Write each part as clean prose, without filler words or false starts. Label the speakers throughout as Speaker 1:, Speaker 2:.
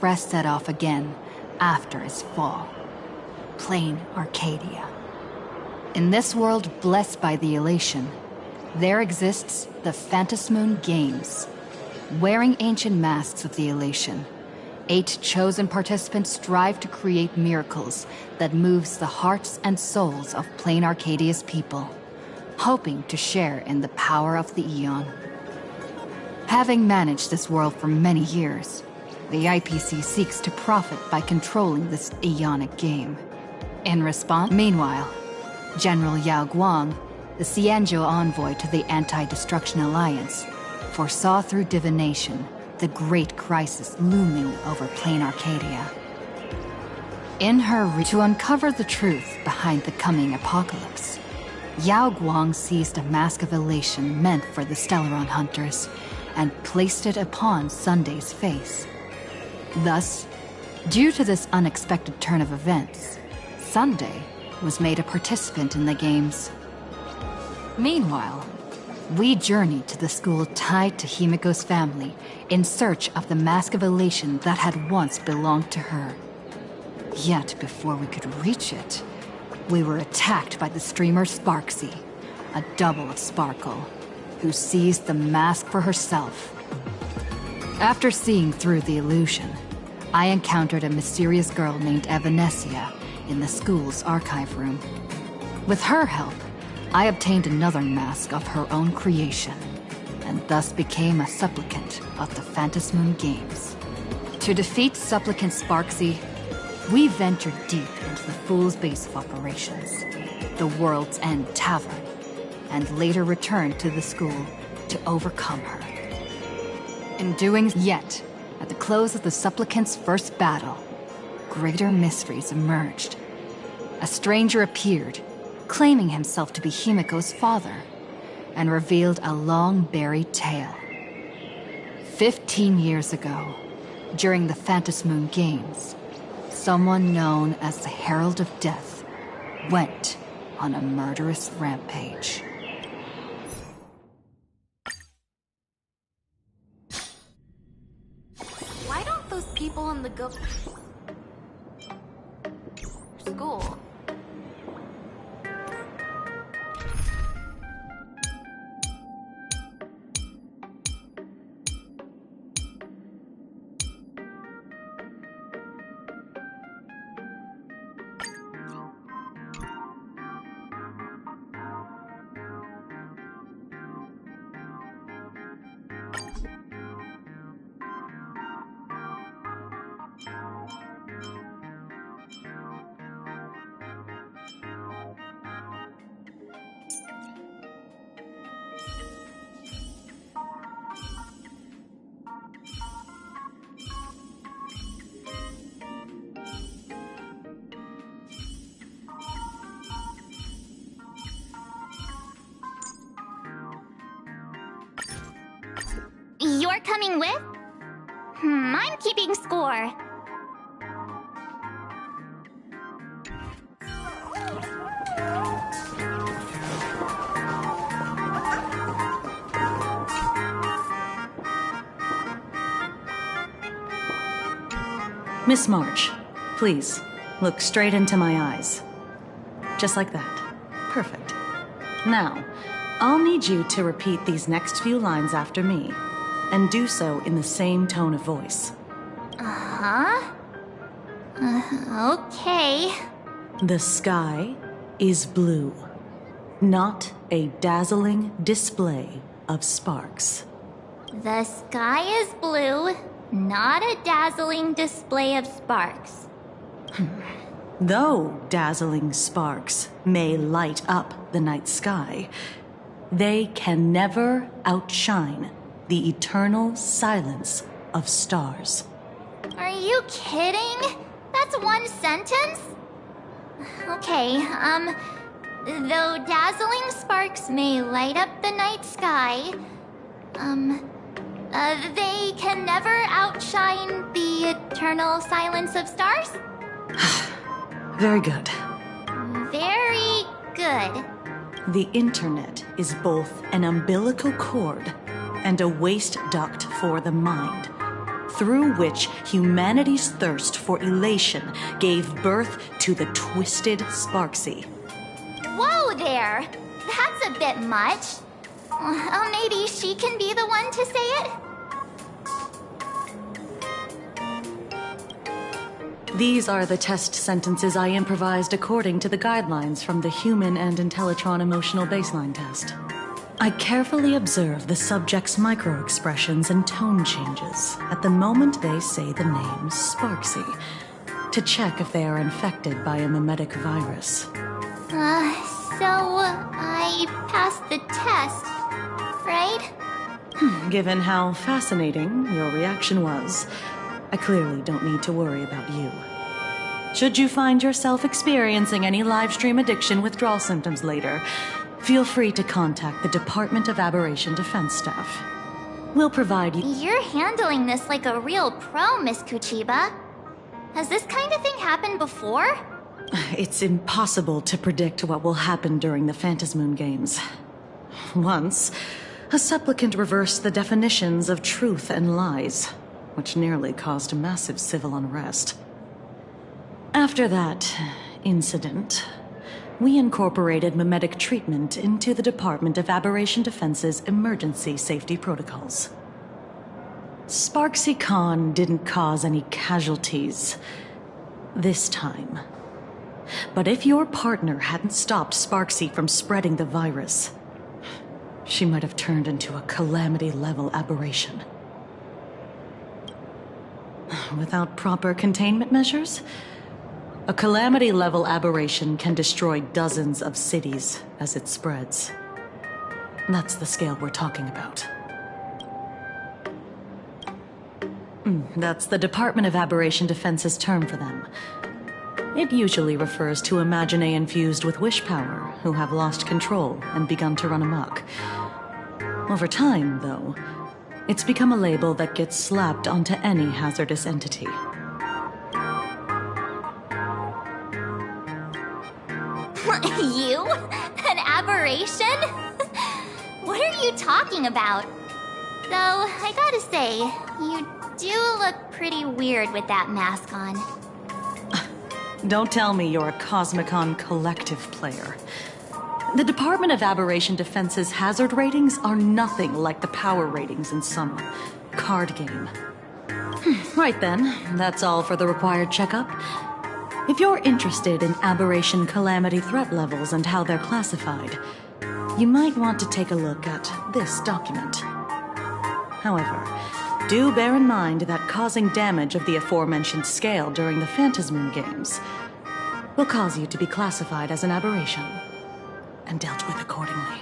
Speaker 1: Express set off again after its fall. Plain Arcadia. In this world blessed by the elation, there exists the Phantasmoon Games. Wearing ancient masks of the elation, 8 chosen participants strive to create miracles that moves the hearts and souls of Plain Arcadia's people, hoping to share in the power of the Aeon. Having managed this world for many years, the IPC seeks to profit by controlling this Aeonic game. In response, meanwhile, General Yao Guang, the Xianzhou envoy to the Anti-Destruction Alliance, foresaw through divination the great crisis looming over Plain Arcadia. In her to uncover the truth behind the coming apocalypse, Yao Guang seized a mask of elation meant for the Stellaron hunters and placed it upon Sunday's face. Thus, due to this unexpected turn of events, Sunday was made a participant in the games. Meanwhile, we journeyed to the school tied to Himiko's family in search of the Mask of Elation that had once belonged to her. Yet before we could reach it, we were attacked by the streamer Sparksy, a double of Sparkle, who seized the mask for herself. After seeing through the illusion, I encountered a mysterious girl named Evanesia in the school's archive room. With her help, I obtained another mask of her own creation, and thus became a supplicant of the Phantasmoon Games. To defeat supplicant Sparksy, we ventured deep into the Fool's base of operations, the World's End Tavern, and later returned to the school to overcome her. In doing yet, at the close of the supplicant's first battle, greater mysteries emerged. A stranger appeared, claiming himself to be Himiko's father, and revealed a long-buried tale. 15 years ago, during the Phantasmoon Games, someone known as the Herald of Death went on a murderous rampage.
Speaker 2: Why don't those people in the school?
Speaker 3: You're coming with? I'm keeping score.
Speaker 4: Miss March, please, look straight into my eyes. Just like that. Perfect. Now, I'll need you to repeat these next few lines after me, and do so in the same tone of voice.
Speaker 3: Okay.
Speaker 4: The sky is blue, not a dazzling display of sparks.
Speaker 3: The sky is blue, not a dazzling display of sparks.
Speaker 4: Though dazzling sparks may light up the night sky, they can never outshine the eternal silence of stars.
Speaker 3: Are you kidding? That's one sentence? Okay, though dazzling sparks may light up the night sky, they can never outshine the eternal silence of stars?
Speaker 4: Very good.
Speaker 3: Very good.
Speaker 4: The internet is both an umbilical cord and a waste duct for the mind, through which humanity's thirst for elation gave birth to the Twisted Sparksy.
Speaker 3: Whoa there! That's a bit much. Maybe she can be the one to say it?
Speaker 4: These are the test sentences I improvised according to the guidelines from the Human and Intellitron Emotional Baseline Test. I carefully observe the subject's micro-expressions and tone changes at the moment they say the name Sparksy, to check if they are infected by a mimetic virus.
Speaker 3: So I passed the test, right?
Speaker 4: Given how fascinating your reaction was, I clearly don't need to worry about you. Should you find yourself experiencing any livestream addiction withdrawal symptoms later, feel free to contact the Department of Aberration Defense staff. We'll provide you...
Speaker 3: You're handling this like a real pro, Miss Kuchiba. Has this kind of thing happened before?
Speaker 4: It's impossible to predict what will happen during the Phantasmoon Games. Once, a supplicant reversed the definitions of truth and lies, which nearly caused massive civil unrest. After that incident, we incorporated mimetic treatment into the Department of Aberration Defense's emergency safety protocols. Sparksy Khan didn't cause any casualties this time. But if your partner hadn't stopped Sparksy from spreading the virus, she might have turned into a calamity-level aberration. Without proper containment measures, a calamity-level aberration can destroy dozens of cities as it spreads. That's the scale we're talking about. That's the Department of Aberration Defense's term for them. It usually refers to Imaginae infused with wish power who have lost control and begun to run amok. Over time, though, it's become a label that gets slapped onto any hazardous entity.
Speaker 3: You? An aberration? What are you talking about? Though, I gotta say, you do look pretty weird with that mask on.
Speaker 4: Don't tell me you're a Cosmicon collective player. The Department of Aberration Defense's hazard ratings are nothing like the power ratings in some card game. Right then, that's all for the required checkup. If you're interested in aberration calamity threat levels and how they're classified, you might want to take a look at this document. However, do bear in mind that causing damage of the aforementioned scale during the Phantasmoon Games will cause you to be classified as an aberration and dealt with accordingly.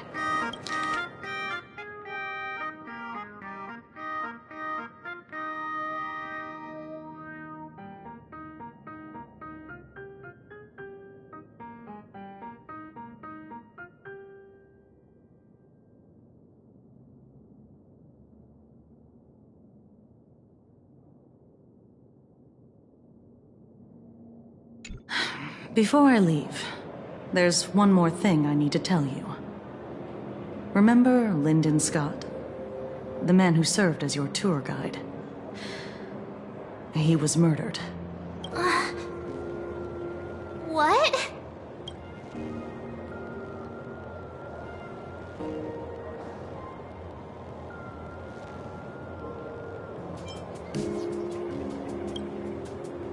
Speaker 4: Before I leave, there's one more thing I need to tell you. Remember Lyndon Scott? The man who served as your tour guide. He was murdered.
Speaker 3: What?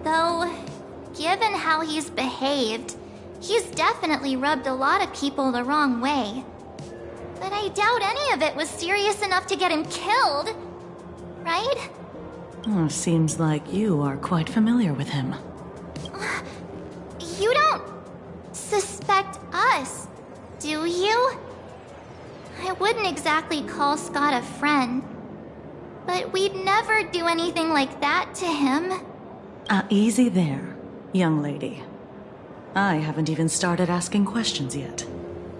Speaker 3: Though, given how he's behaved, he's definitely rubbed a lot of people the wrong way. But I doubt any of it was serious enough to get him killed. Right?
Speaker 4: Oh, seems like you are quite familiar with him.
Speaker 3: You don't suspect us, do you? I wouldn't exactly call Scott a friend, but we'd never do anything like that to him.
Speaker 4: Easy there, young lady. I haven't even started asking questions yet.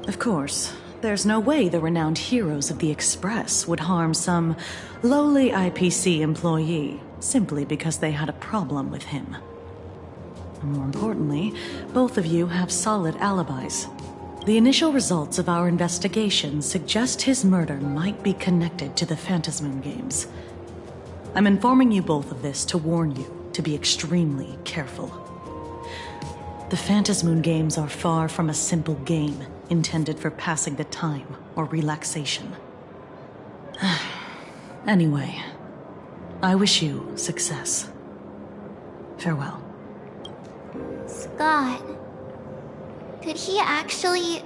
Speaker 4: Of course, there's no way the renowned heroes of the Express would harm some lowly IPC employee simply because they had a problem with him. More importantly, both of you have solid alibis. The initial results of our investigation suggest his murder might be connected to the Phantasmoon Games. I'm informing you both of this to warn you to be extremely careful. The Phantasmoon Games are far from a simple game intended for passing the time or relaxation. Anyway, I wish you success. Farewell.
Speaker 3: Scott. Could he actually...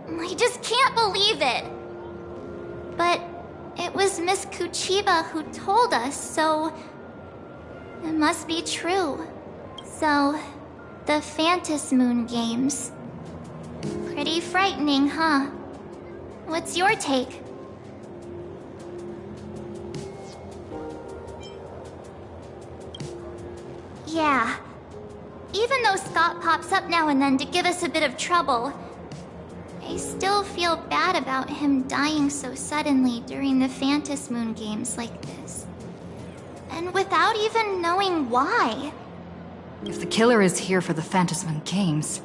Speaker 3: I just can't believe it! But it was Miss Kuchiba who told us, so... it must be true. So, the Phantasmoon Games. Pretty frightening, huh? What's your take? Yeah. Even though Scott pops up now and then to give us a bit of trouble, I still feel bad about him dying so suddenly during the Phantasmoon Games like this. And without even knowing why.
Speaker 1: If the killer is here for the Phantasmoon Games,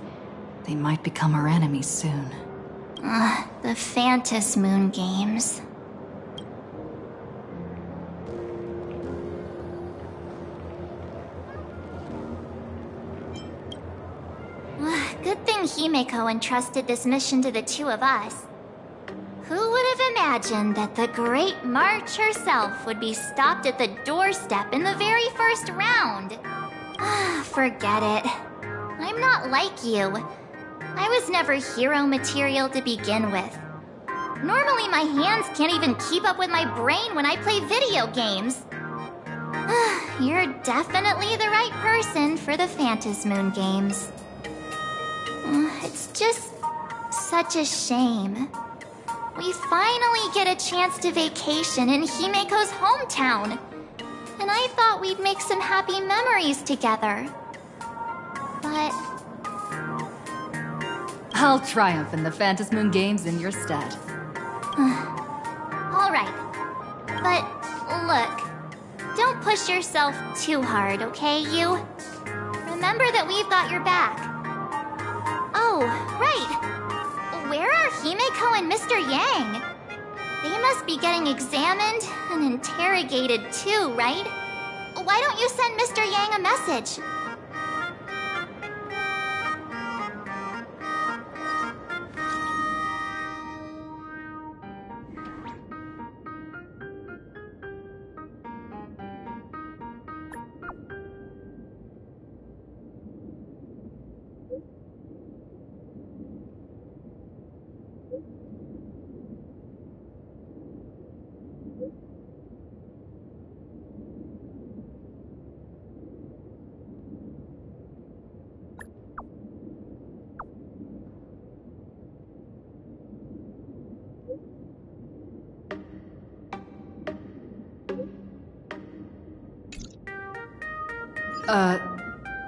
Speaker 1: they might become our enemies soon.
Speaker 3: The Phantasmoon Games. Good thing Himeko entrusted this mission to the two of us. Who would have imagined that the Great March herself would be stopped at the doorstep in the very first round? Forget it. I'm not like you. I was never hero material to begin with. Normally my hands can't even keep up with my brain when I play video games. You're definitely the right person for the Phantasmoon Games. It's just such a shame. We finally get a chance to vacation in Himeko's hometown. And I thought we'd make some happy memories together. But...
Speaker 1: I'll triumph in the Phantasmoon Games in your stead.
Speaker 3: Alright. But, look. Don't push yourself too hard, okay, you? Remember that we've got your back. Oh, right. Where are Himeko and Mr. Yang? They must be getting examined and interrogated too, right? Why don't you send Mr. Yang a message?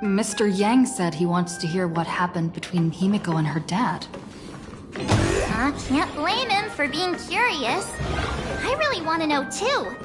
Speaker 1: Mr. Yang said he wants to hear what happened between Himeko and her dad.
Speaker 3: Can't blame him for being curious. I really want to know too.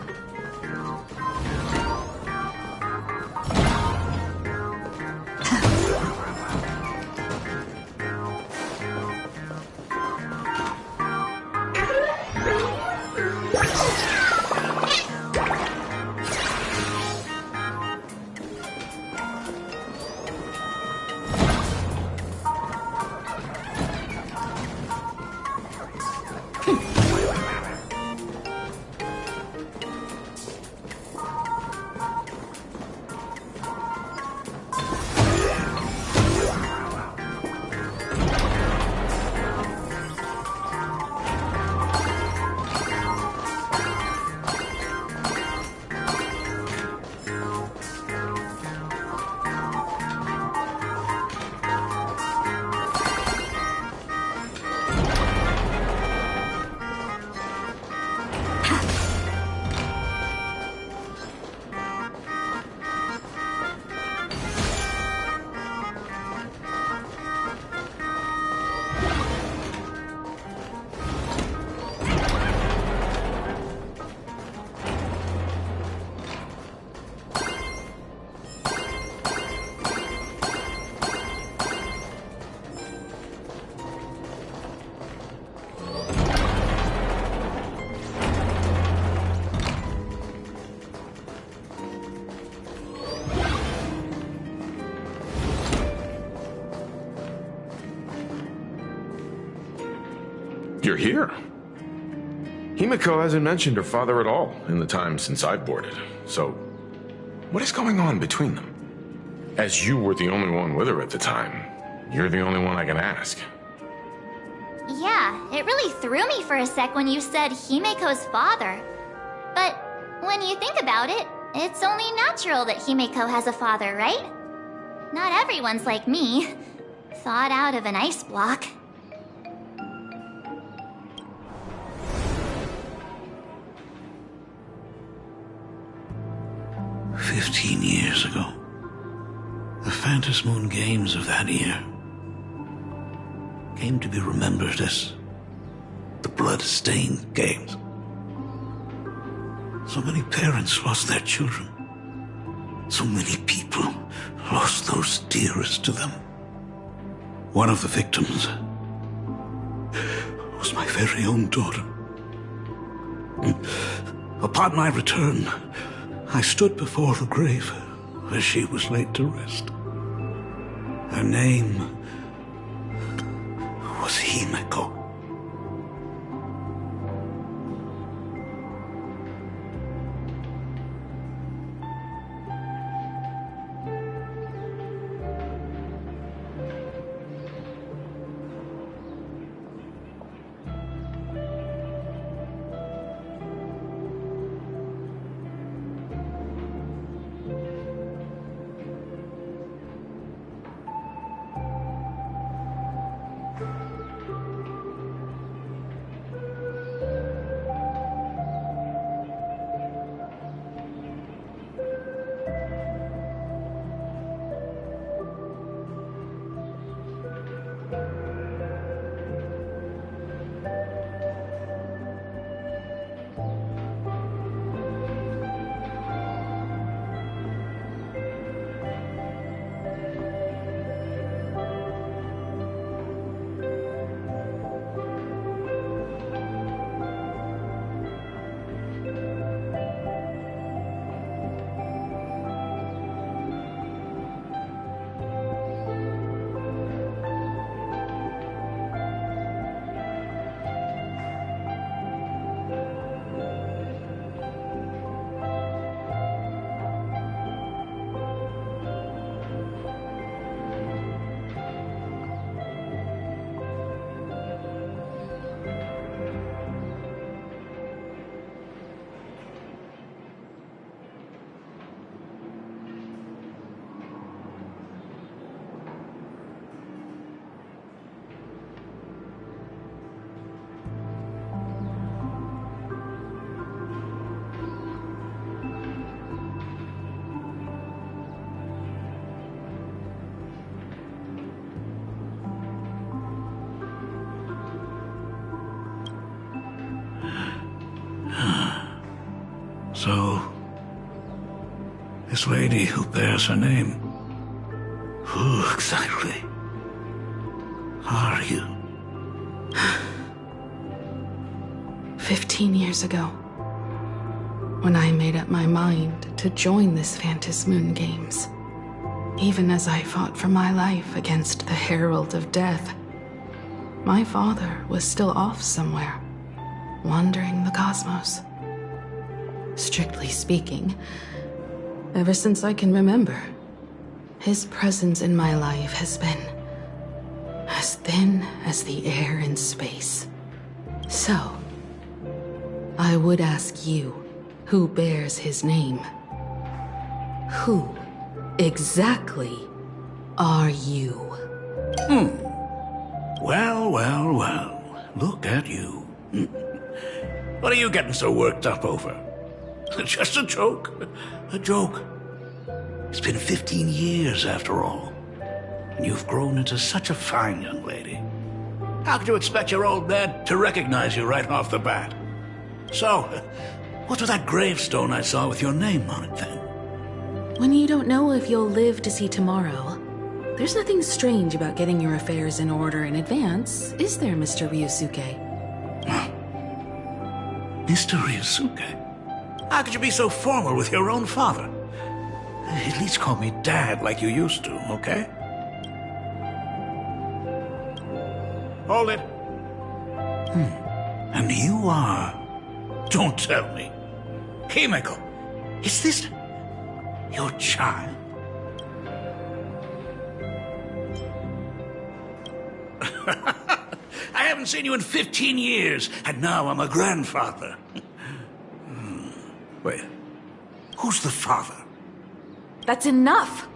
Speaker 5: You're here. Himiko hasn't mentioned her father at all in the time since I've boarded. So, what is going on between them? As you were the only one with her at the time, you're the only one I can ask.
Speaker 3: Yeah, it really threw me for a sec when you said Himiko's father. But when you think about it, it's only natural that Himiko has a father, right? Not everyone's like me, thawed out of an ice block.
Speaker 6: "15 years ago, the Phantasmoon Games of that year came to be remembered as the Blood-Stained Games. So many parents lost their children. So many people lost those dearest to them. One of the victims was my very own daughter. Upon my return, I stood before the grave where she was laid to rest. Her name was Himiko. So, this lady who bears her name, who exactly are you?
Speaker 7: 15 years ago, when I made up my mind to join this Phantasmoon Games, even as I fought for my life against the Herald of Death, my father was still off somewhere, wandering the cosmos. Strictly speaking, ever since I can remember, his presence in my life has been as thin as the air in space. So, I would ask you, who bears his name? Who exactly are you?
Speaker 6: Well, well, well. Look at you. What are you getting so worked up over? Just a joke. A joke. It's been 15 years after all. And you've grown into such a fine young lady. How could you expect your old man to recognize you right off the bat? So, what's with that gravestone I saw with your name on it then?
Speaker 7: When you don't know if you'll live to see tomorrow, there's nothing strange about getting your affairs in order in advance, is there, Mr. Ryusuke?
Speaker 6: Mr. Ryusuke? How could you be so formal with your own father? At least call me Dad like you used to, okay? Hold it. And you are... Don't tell me. Himeko, is this your child? I haven't seen you in 15 years, and now I'm a grandfather. Wait, who's the father?
Speaker 7: That's enough!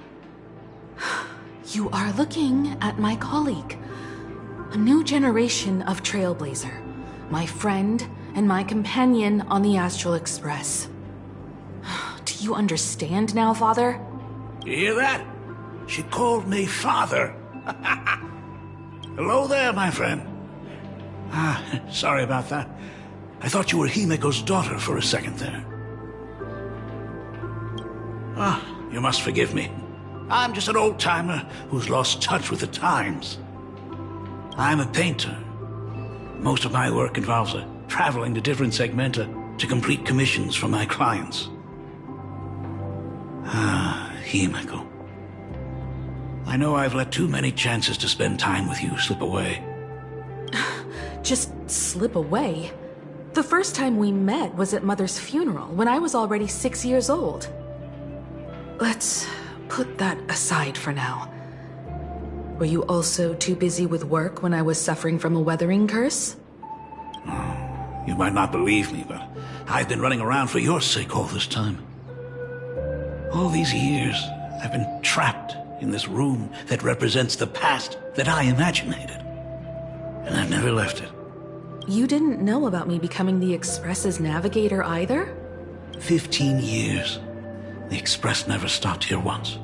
Speaker 7: You are looking at my colleague. A new generation of Trailblazer. My friend and my companion on the Astral Express. Do you understand now, Father?
Speaker 6: You hear that? She called me father. Hello there, my friend. Sorry about that. I thought you were Himeko's daughter for a second there. You must forgive me. I'm just an old-timer who's lost touch with the times. I'm a painter. Most of my work involves traveling to different segmenta to complete commissions for my clients. Himeko. I know I've let too many chances to spend time with you slip away.
Speaker 7: Just slip away? The first time we met was at Mother's funeral, when I was already 6 years old. Let's put that aside for now. Were you also too busy with work when I was suffering from a weathering curse?
Speaker 6: You might not believe me, but I've been running around for your sake all this time. All these years, I've been trapped in this room that represents the past that I imaginated. And I've never left it.
Speaker 7: You didn't know about me becoming the Express's navigator either?
Speaker 6: 15 years. The Express never stopped here once.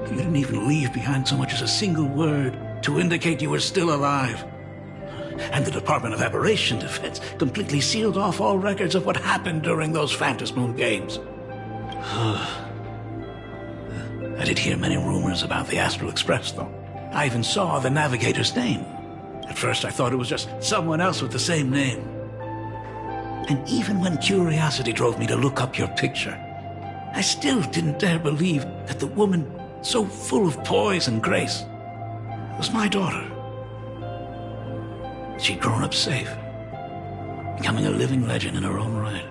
Speaker 6: You didn't even leave behind so much as a single word to indicate you were still alive. And the Department of Aberration Defense completely sealed off all records of what happened during those Phantasmoon games. I did hear many rumors about the Astral Express, though. I even saw the navigator's name. At first I thought it was just someone else with the same name. And even when curiosity drove me to look up your picture, I still didn't dare believe that the woman so full of poise and grace was my daughter. She'd grown up safe, becoming a living legend in her own right.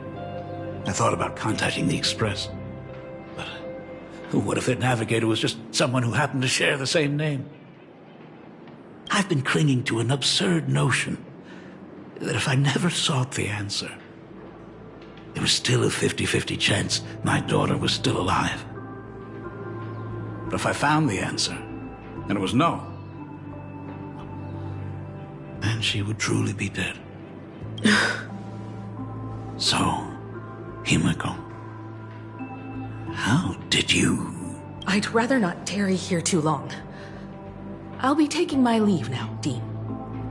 Speaker 6: I thought about contacting the Express, but what if their navigator was just someone who happened to share the same name? I've been clinging to an absurd notion that if I never sought the answer, there was still a 50-50 chance my daughter was still alive. But if I found the answer, and it was no, then she would truly be dead. So, Himeko, how did you...
Speaker 7: I'd rather not tarry here too long. I'll be taking my leave now, Dean.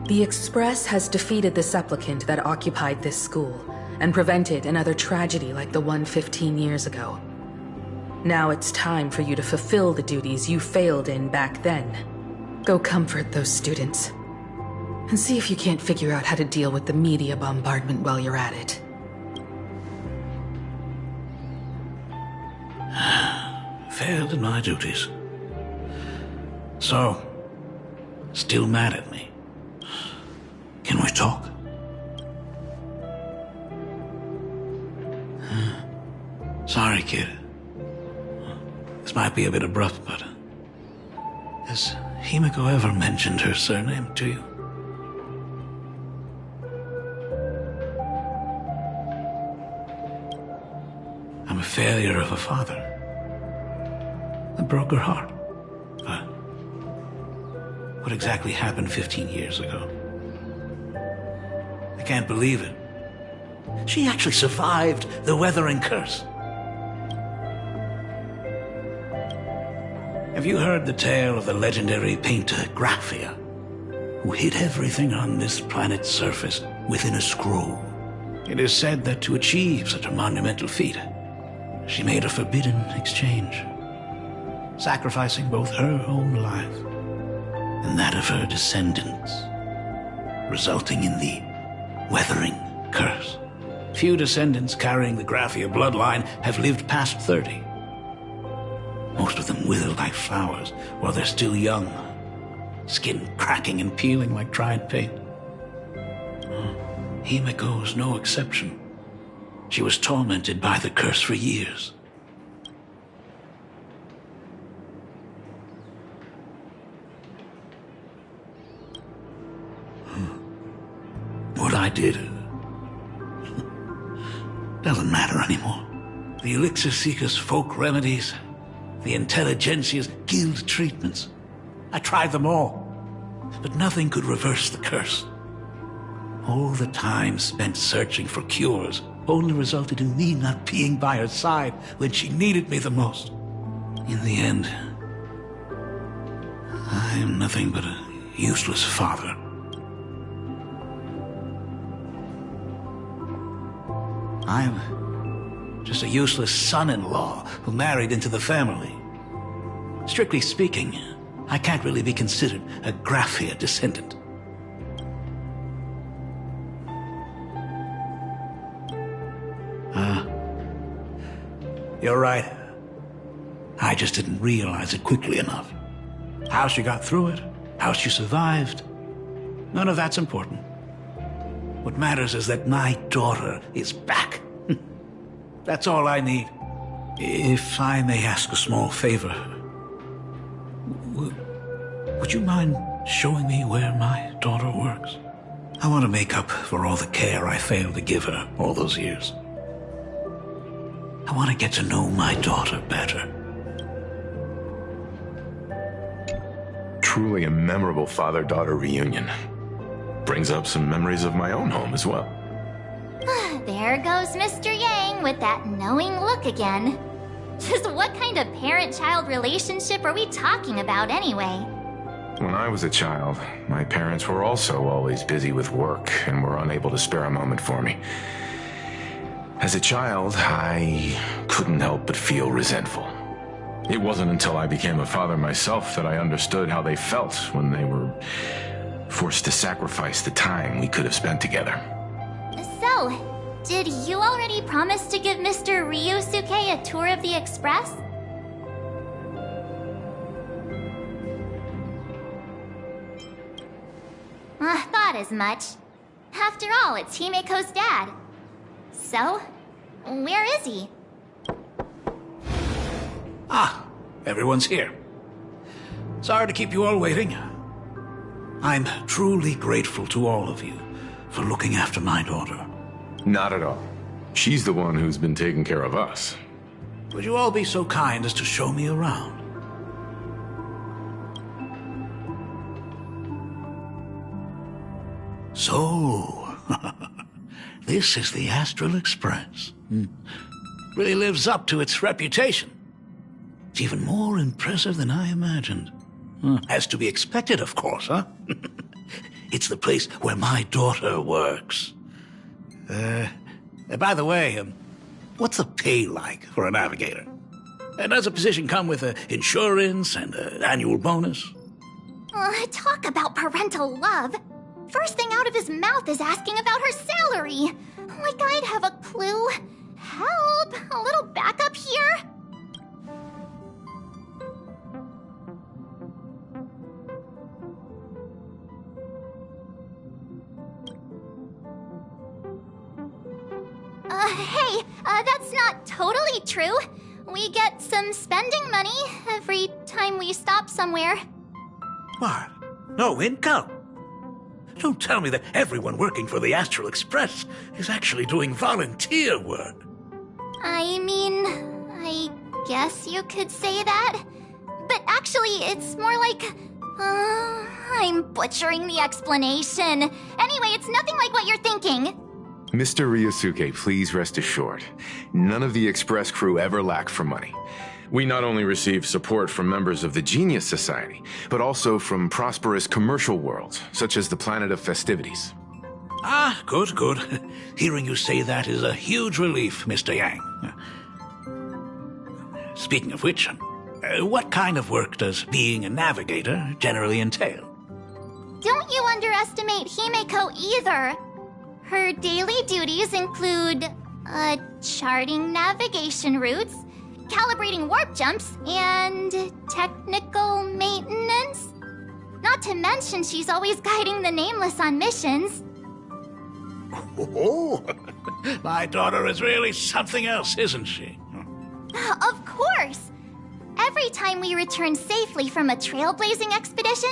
Speaker 7: The Express has defeated the supplicant that occupied this school and prevented another tragedy like the one 15 years ago. Now it's time for you to fulfill the duties you failed in back then. Go comfort those students. And see if you can't figure out how to deal with the media bombardment while you're at it.
Speaker 6: Failed in my duties. So, still mad at me. Can we talk? Sorry, kid. This might be a bit abrupt, but... has Himeko ever mentioned her surname to you? I'm a failure of a father. I broke her heart. But what exactly happened 15 years ago? I can't believe it. She actually survived the weathering curse. Have you heard the tale of the legendary painter Graphia, who hid everything on this planet's surface within a scroll? It is said that to achieve such a monumental feat, she made a forbidden exchange, sacrificing both her own life and that of her descendants, resulting in the weathering curse. Few descendants carrying the Graphia bloodline have lived past 30. Most of them wither like flowers while they're still young, skin cracking and peeling like dried paint. Himiko's no exception. She was tormented by the curse for years. What I did doesn't matter anymore. The Elixir Seekers' folk remedies, the Intelligentsia's guild treatments. I tried them all, but nothing could reverse the curse. All the time spent searching for cures only resulted in me not being by her side when she needed me the most. In the end, I am nothing but a useless father. I'm just a useless son-in-law who married into the family. Strictly speaking, I can't really be considered a Graphia descendant. You're right. I just didn't realize it quickly enough. How she got through it, how she survived, none of that's important. What matters is that my daughter is back. That's all I need. If I may ask a small favor, would you mind showing me where my daughter works? I want to make up for all the care I failed to give her all those years. I want to get to know my daughter better.
Speaker 5: Truly a memorable father-daughter reunion. Brings up some memories of my own home as well.
Speaker 3: There goes Mr. Yang with that knowing look again. Just what kind of parent-child relationship are we talking about anyway?
Speaker 5: When I was a child, my parents were also always busy with work and were unable to spare a moment for me. As a child, I couldn't help but feel resentful. It wasn't until I became a father myself that I understood how they felt when they were forced to sacrifice the time we could have spent together.
Speaker 3: So, did you already promise to give Mr. Ryusuke a tour of the Express? I thought as much. After all, it's Himiko's dad. So, where is he?
Speaker 6: Ah, everyone's here. Sorry to keep you all waiting. I'm truly grateful to all of you for looking after my daughter.
Speaker 5: Not at all. She's the one who's been taking care of us.
Speaker 6: Would you all be so kind as to show me around? So, this is the Astral Express. Really lives up to its reputation. It's even more impressive than I imagined. As to be expected, of course, huh? It's the place where my daughter works. By the way, what's the pay like for a navigator? Does a position come with insurance and an annual bonus?
Speaker 3: Talk about parental love. First thing out of his mouth is asking about her salary. Like I'd have a clue. Help! A little backup here? Hey, that's not totally true. We get some spending money every time we stop somewhere.
Speaker 6: What? No income? Don't tell me that everyone working for the Astral Express is actually doing volunteer work.
Speaker 3: I mean, I guess you could say that. But actually, it's more like... I'm butchering the explanation. Anyway, it's nothing like what you're thinking.
Speaker 5: Mr. Ryusuke, please rest assured. None of the Express crew ever lack for money. We not only receive support from members of the Genius Society, but also from prosperous commercial worlds, such as the Planet of Festivities.
Speaker 6: Ah, good, good. Hearing you say that is a huge relief, Mr. Yang. Speaking of which, what kind of work does being a navigator generally entail?
Speaker 3: Don't you underestimate Himeko either. Her daily duties include, charting navigation routes, calibrating warp jumps, and technical maintenance. Not to mention she's always guiding the Nameless on missions.
Speaker 6: Oh, my daughter is really something else, isn't she?
Speaker 3: Of course! Every time we return safely from a trailblazing expedition,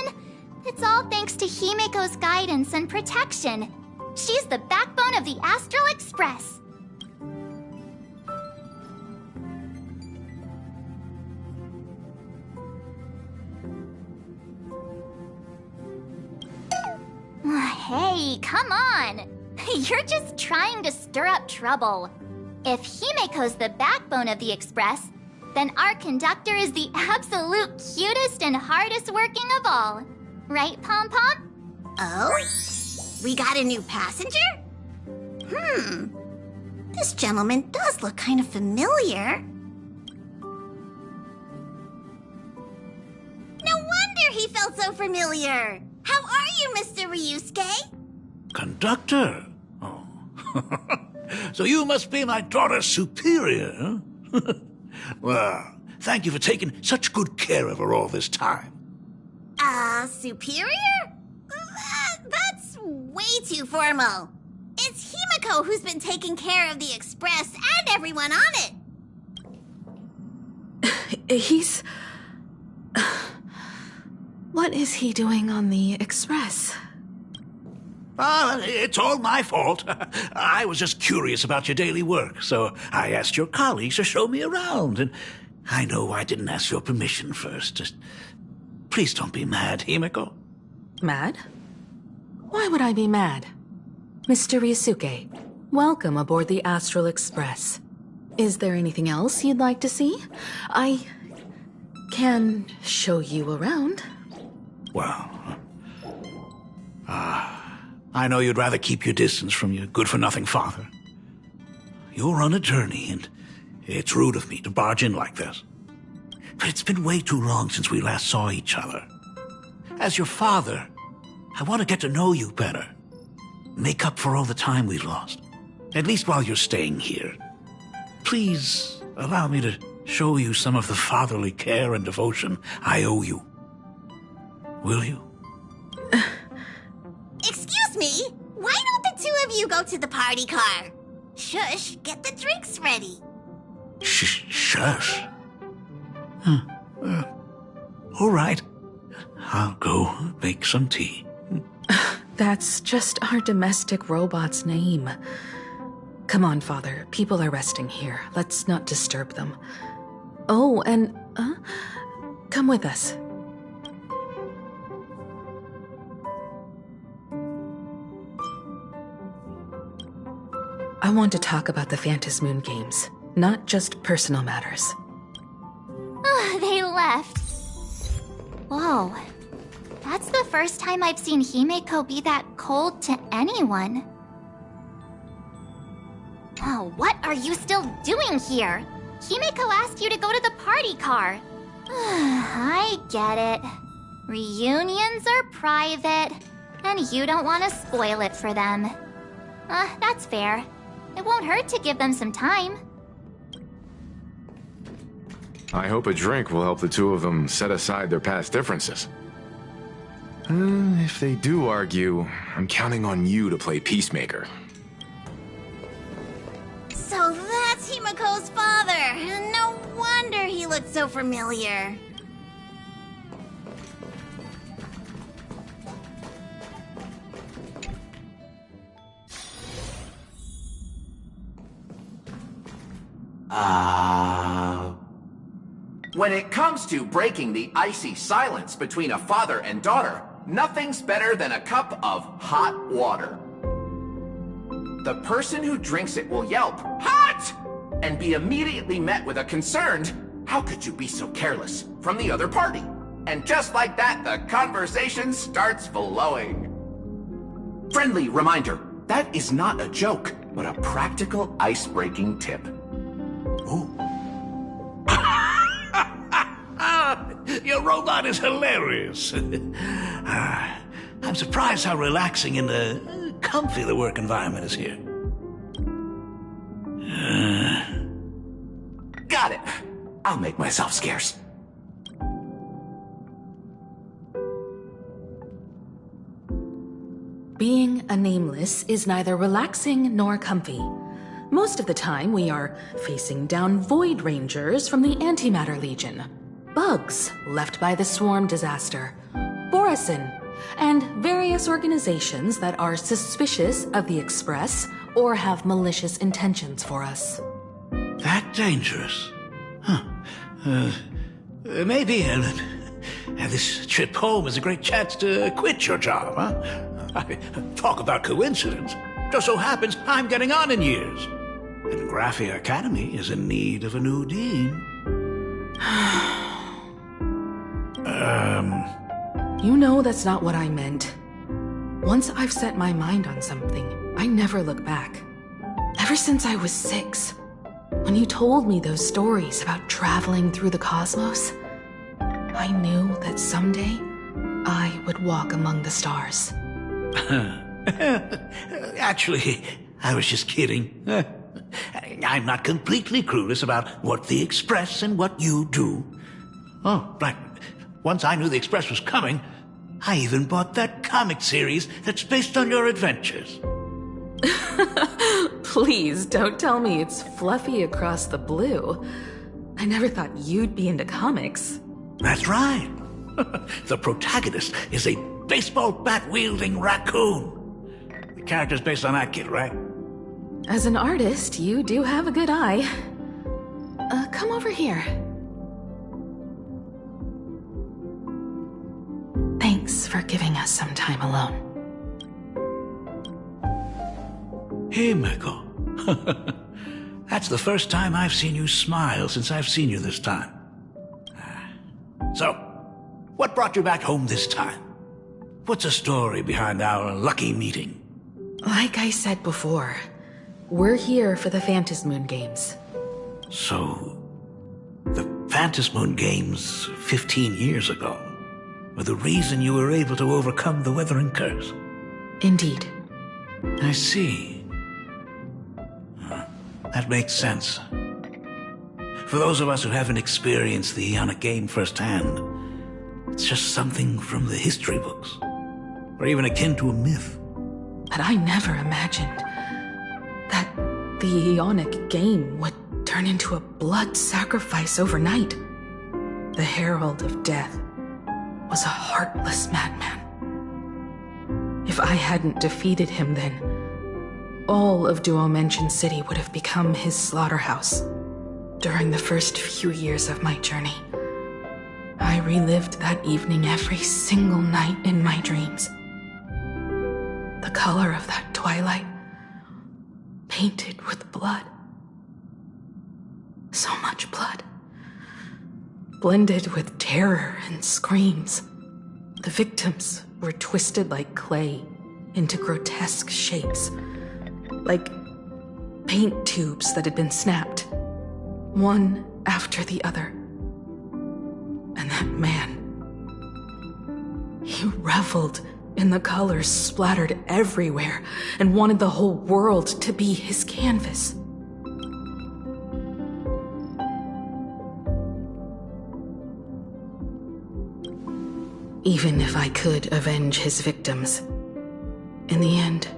Speaker 3: it's all thanks to Himiko's guidance and protection. She's the backbone of the Astral Express. Hey, come on! You're just trying to stir up trouble. If Himiko's the backbone of the Express, then our conductor is the absolute cutest and hardest working of all. Right, Pom Pom?
Speaker 8: Oh? We got a new passenger? This gentleman does look kind of familiar. No wonder he felt so familiar. How are you, Mr. Ryusuke?
Speaker 6: Conductor? Oh. So you must be my daughter's superior, huh? Well, thank you for taking such good care of her all this time.
Speaker 8: Superior? That's way too formal. It's Himiko who's been taking care of the Express and everyone on it.
Speaker 7: He's... What is he doing on the Express?
Speaker 6: It's all my fault. I was just curious about your daily work, so I asked your colleagues to show me around, and I know I didn't ask your permission first. Just please don't be mad, Himiko.
Speaker 7: Mad? Why would I be mad? Mr. Ryusuke, welcome aboard the Astral Express. Is there anything else you'd like to see? I can show you around.
Speaker 6: Well, I know you'd rather keep your distance from your good-for-nothing father. You're on a journey, and it's rude of me to barge in like this. But it's been way too long since we last saw each other. As your father, I want to get to know you better. Make up for all the time we've lost, at least while you're staying here. Please allow me to show you some of the fatherly care and devotion I owe you. Will you?
Speaker 8: Excuse me? Why don't the two of you go to the party car? Shush, get the drinks ready.
Speaker 6: Shush. All right. I'll go make some tea.
Speaker 7: That's just our domestic robot's name. Come on, Father. People are resting here. Let's not disturb them. Oh, and, come with us. I want to talk about the Phantasmoon Games, not just personal matters.
Speaker 3: They left. Whoa. That's the first time I've seen Himiko be that cold to anyone. Oh, what are you still doing here? Himiko asked you to go to the party car. I get it. Reunions are private, and you don't want to spoil it for them. That's fair. It won't hurt to give them some time.
Speaker 5: I hope a drink will help the two of them set aside their past differences. If they do argue, I'm counting on you to play peacemaker.
Speaker 8: So that's Himiko's father. No wonder he looked so familiar.
Speaker 9: When it comes to breaking the icy silence between a father and daughter, nothing's better than a cup of hot water. The person who drinks it will yelp, "Hot!" and be immediately met with a concerned, "How could you be so careless?" from the other party. And just like that, the conversation starts flowing. Friendly reminder, that is not a joke, but a practical ice-breaking tip.
Speaker 6: Oh. Your robot is hilarious. I'm surprised how relaxing and comfy the work environment is here.
Speaker 9: Got it. I'll make myself scarce.
Speaker 7: being a nameless is neither relaxing nor comfy. Most of the time, we are facing down Void Rangers from the Antimatter Legion, bugs left by the Swarm disaster, Borisin, and various organizations that are suspicious of the Express or have malicious intentions for us.
Speaker 6: That dangerous? Huh. Maybe this trip home is a great chance to quit your job, huh? Talk about coincidence. Just so happens I'm getting on in years. And Graphia Academy is in need of a new dean.
Speaker 7: You know that's not what I meant. Once I've set my mind on something, I never look back. Ever since I was 6, when you told me those stories about traveling through the cosmos, I knew that someday I would walk among the stars.
Speaker 6: Actually, I was just kidding. I'm not completely clueless about what the Express and what you do. Oh, right. Once I knew the Express was coming, I even bought that comic series that's based on your adventures.
Speaker 7: Please don't tell me it's fluffy across the blue. I never thought you'd be into comics.
Speaker 6: That's right. The protagonist is a baseball bat-wielding raccoon. The character's based on that kid, right?
Speaker 7: As an artist, you do have a good eye. Come over here. Thanks for giving us some time alone.
Speaker 6: Himeko. That's the first time I've seen you smile since I've seen you this time. So, what brought you back home this time? What's the story behind our lucky meeting?
Speaker 7: Like I said before, we're here for the Phantasmoon Games.
Speaker 6: So, the Phantasmoon Games 15 years ago were the reason you were able to overcome the Weathering Curse?
Speaker 7: Indeed.
Speaker 6: I see. That makes sense. For those of us who haven't experienced the Ionic game firsthand, it's just something from the history books, or even akin to a myth.
Speaker 7: But I never imagined that the Ionic game would turn into a blood sacrifice overnight. The Herald of Death was a heartless madman. If I hadn't defeated him then, all of Duomension City would have become his slaughterhouse. During the first few years of my journey, I relived that evening every single night in my dreams. The color of that twilight, painted with blood. So much blood. Blended with terror and screams. The victims were twisted like clay into grotesque shapes. Like paint tubes that had been snapped, one after the other. And that man, he reveled in the colors splattered everywhere and wanted the whole world to be his canvas. Even if I could avenge his victims, in the end,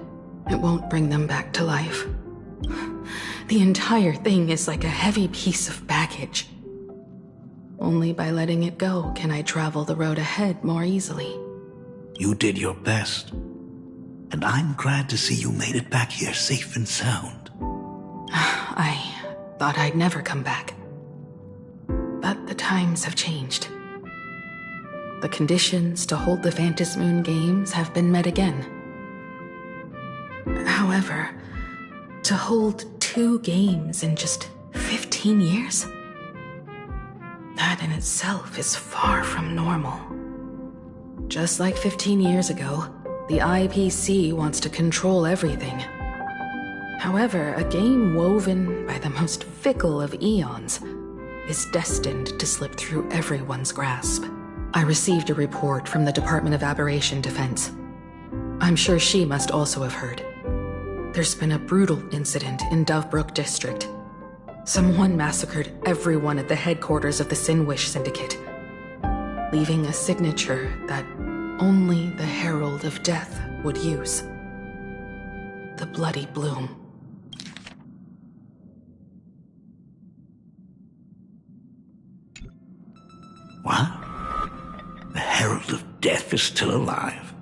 Speaker 7: it won't bring them back to life. The entire thing is like a heavy piece of baggage. Only by letting it go can I travel the road ahead more easily.
Speaker 6: You did your best. And I'm glad to see you made it back here safe and sound.
Speaker 7: I thought I'd never come back. But the times have changed. The conditions to hold the Phantasmoon Games have been met again. However, to hold 2 games in just 15 years? That in itself is far from normal. Just like 15 years ago, the IPC wants to control everything. However, a game woven by the most fickle of eons is destined to slip through everyone's grasp. I received a report from the Department of Aberration Defense. I'm sure she must also have heard. There's been a brutal incident in Dovebrook District. Someone massacred everyone at the headquarters of the Sinwish Syndicate, leaving a signature that only the Herald of Death would use. the Bloody Bloom.
Speaker 6: What? The Herald of Death is still alive?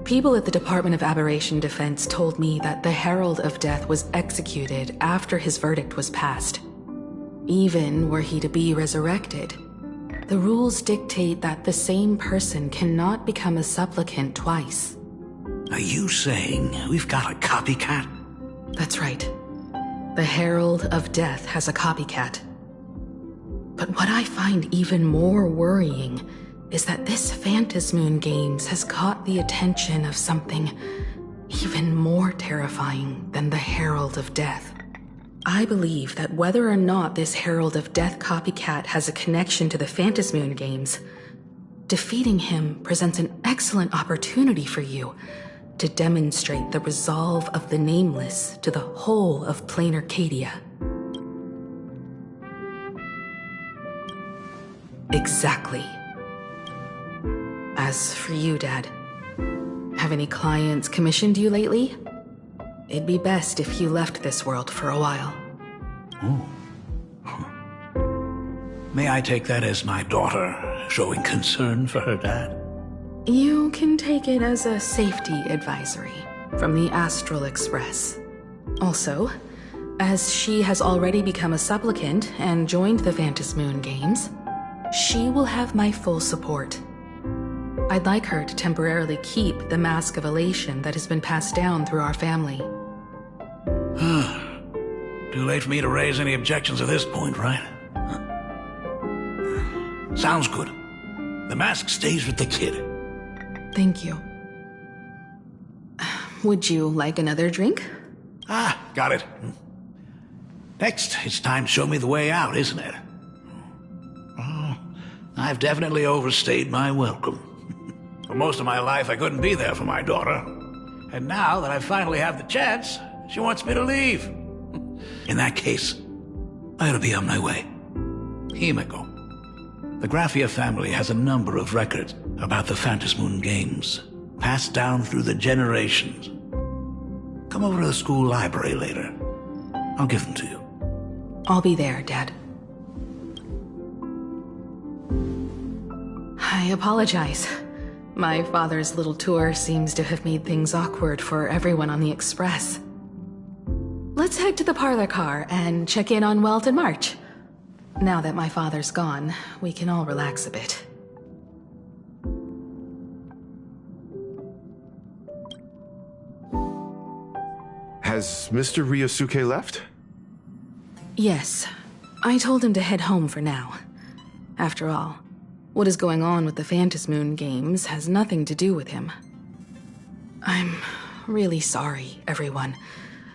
Speaker 7: People at the Department of Aberration Defense told me that the Herald of Death was executed after his verdict was passed. Even were he to be resurrected, the rules dictate that the same person cannot become a supplicant twice.
Speaker 6: Are you saying we've got a copycat?
Speaker 7: That's right. The Herald of Death has a copycat. But what I find even more worrying is that this Phantasmoon Games has caught the attention of something even more terrifying than the Herald of Death. I believe that whether or not this Herald of Death copycat has a connection to the Phantasmoon Games, defeating him presents an excellent opportunity for you to demonstrate the resolve of the Nameless to the whole of Plain Arcadia. Exactly. As for you, Dad, have any clients commissioned you lately? It'd be best if you left this world for a while.
Speaker 6: Oh. May I take that as my daughter showing concern for her dad?
Speaker 7: You can take it as a safety advisory from the Astral Express. Also, as she has already become a supplicant and joined the Phantasmoon Games, she will have my full support. I'd like her to temporarily keep the Mask of Elation that has been passed down through our family.
Speaker 6: Too late for me to raise any objections at this point, right? Sounds good. The mask stays with the kid.
Speaker 7: Thank you. Would you like another drink?
Speaker 6: Got it. Next, it's time to show me the way out, isn't it? Oh, I've definitely overstayed my welcome. For most of my life, I couldn't be there for my daughter. And now that I finally have the chance, she wants me to leave. In that case, I ought to be on my way. Himeko. The Graphia family has a number of records about the Phantasmoon Games, passed down through the generations. Come over to the school library later. I'll give them to you.
Speaker 7: I'll be there, Dad. I apologize. My father's little tour seems to have made things awkward for everyone on the Express. Let's head to the parlor car and check in on Welt and March. Now that my father's gone, we can all relax a bit.
Speaker 5: Has Mr. Ryosuke left?
Speaker 7: Yes. I told him to head home for now. After all, what is going on with the Phantasmoon Games has nothing to do with him. I'm really sorry, everyone,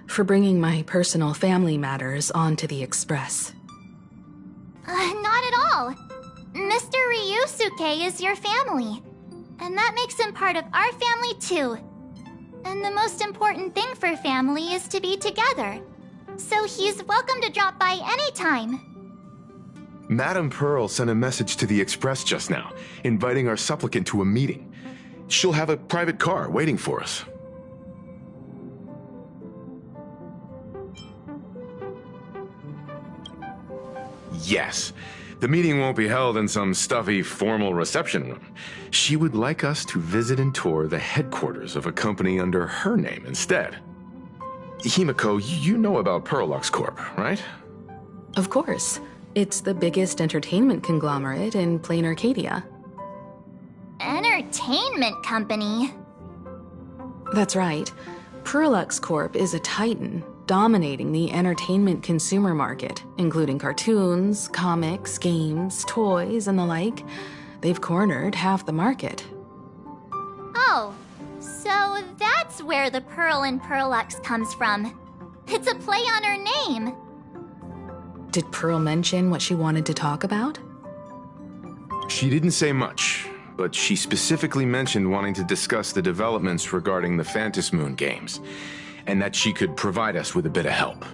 Speaker 7: for bringing my personal family matters onto the Express.
Speaker 3: Not at all. Mr. Ryosuke is your family. And that makes him part of our family too. And the most important thing for family is to be together. So he's welcome to drop by anytime.
Speaker 5: Madame Pearl sent a message to the Express just now, inviting our supplicant to a meeting. She'll have a private car waiting for us. Yes. The meeting won't be held in some stuffy, formal reception room. She would like us to visit and tour the headquarters of a company under her name instead. Himeko, you know about Pearlux Corp, right?
Speaker 7: Of course. It's the biggest entertainment conglomerate in Plain Arcadia.
Speaker 3: Entertainment company?
Speaker 7: That's right. Pearlux Corp is a titan, dominating the entertainment consumer market, including cartoons, comics, games, toys, and the like. They've cornered half the market.
Speaker 3: Oh, so that's where the Pearl in Pearlux comes from. It's a play on her name.
Speaker 7: Did Pearl mention what she wanted to talk about?
Speaker 5: She didn't say much, but she specifically mentioned wanting to discuss the developments regarding the Phantasmoon Games, and that she could provide us with a bit of help.